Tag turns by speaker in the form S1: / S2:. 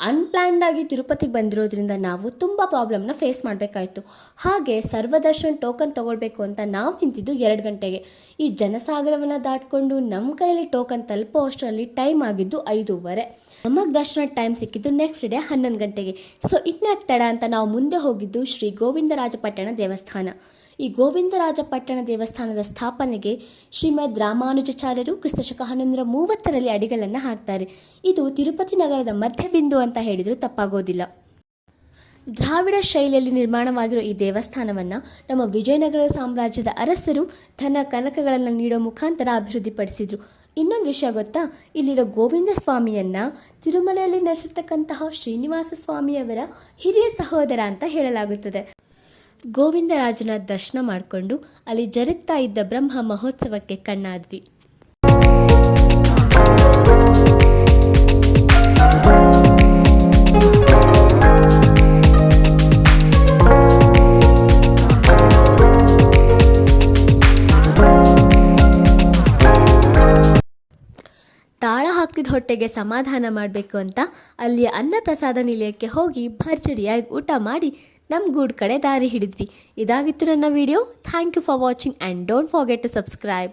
S1: Unplanned ಆಗಿ ತಿರುಪತಿಗೆ ಬಂದಿರೋದ್ರಿಂದ ನಾವು ತುಂಬ ಪ್ರಾಬ್ಲಮ್ನ ಫೇಸ್ ಮಾಡಬೇಕಾಯಿತು. ಹಾಗೆ ಸರ್ವದರ್ಶನ್ ಟೋಕನ್ ತೊಗೊಳ್ಬೇಕು ಅಂತ ನಾವು ನಿಂತಿದ್ದು 2 ಗಂಟೆಗೆ. ಈ ಜನಸಾಗರವನ್ನು ದಾಟ್ಕೊಂಡು ನಮ್ಮ ಕೈಯಲ್ಲಿ ಟೋಕನ್ ತಲುಪೋ ಅಷ್ಟರಲ್ಲಿ ಟೈಮ್ ಆಗಿದ್ದು 5:30. ನಮಗೆ ದರ್ಶನ ಟೈಮ್ ಸಿಕ್ಕಿದ್ದು ನೆಕ್ಸ್ಟ್ ಡೇ 11 ಗಂಟೆಗೆ. ಸೊ ಇನ್ಯಾಕೆ ತಡ ಅಂತ ನಾವು ಮುಂದೆ ಹೋಗಿದ್ದು ಶ್ರೀ ಗೋವಿಂದರಾಜಪಟ್ಟಣ ದೇವಸ್ಥಾನ. ಈ ಗೋವಿಂದರಾಜಪಟ್ಟಣ ದೇವಸ್ಥಾನದ ಸ್ಥಾಪನೆಗೆ ಶ್ರೀಮದ್ ರಾಮಾನುಜಾಚಾರ್ಯರು ಕ್ರಿಸ್ತಶಕ 1130ರಲ್ಲಿ ಅಡಿಗಳನ್ನು ಹಾಕ್ತಾರೆ. ಇದು ತಿರುಪತಿ ನಗರದ ಮಧ್ಯಬಿಂದು ಅಂತ ಹೇಳಿದರೂ ತಪ್ಪಾಗೋದಿಲ್ಲ. ದ್ರಾವಿಡ ಶೈಲಿಯಲ್ಲಿ ನಿರ್ಮಾಣವಾಗಿರೋ ಈ ದೇವಸ್ಥಾನವನ್ನು ನಮ್ಮ ವಿಜಯನಗರ ಸಾಮ್ರಾಜ್ಯದ ಅರಸರು ಧನ ಕನಕಗಳನ್ನು ನೀಡೋ ಮುಖಾಂತರ ಅಭಿವೃದ್ಧಿಪಡಿಸಿದರು. ಇನ್ನೊಂದು ವಿಷಯ ಗೊತ್ತಾ, ಇಲ್ಲಿರೋ ಗೋವಿಂದ ಸ್ವಾಮಿಯನ್ನು ತಿರುಮಲೆಯಲ್ಲಿ ನೆಲೆಸಿರ್ತಕ್ಕಂತಹ ಶ್ರೀನಿವಾಸ ಸ್ವಾಮಿಯವರ ಹಿರಿಯ ಸಹೋದರ ಅಂತ ಹೇಳಲಾಗುತ್ತದೆ. ಗೋವಿಂದರಾಜನ ದರ್ಶನ ಮಾಡಿಕೊಂಡು ಅಲ್ಲಿ ಜರುಗ್ತಾ ಇದ್ದ ಬ್ರಹ್ಮ ಮಹೋತ್ಸವಕ್ಕೆ ಕಣ್ಣಾದ್ವಿ. ತಾಳ ಹಾಕಿದ ಹೊಟ್ಟೆಗೆ ಸಮಾಧಾನ ಮಾಡಬೇಕು ಅಂತ ಅಲ್ಲಿಯ ಅನ್ನಪ್ರಸಾದ ನಿಲಯಕ್ಕೆ ಹೋಗಿ ಭರ್ಜರಿಯಾಗಿ ಊಟ ಮಾಡಿ ನಮ್ಮ ಗೂಡು ಕಡೆ ದಾರಿ ಹಿಡಿದ್ವಿ. ಇದಾಗಿತ್ತು ನನ್ನ video. Thank you for watching and don't forget to subscribe.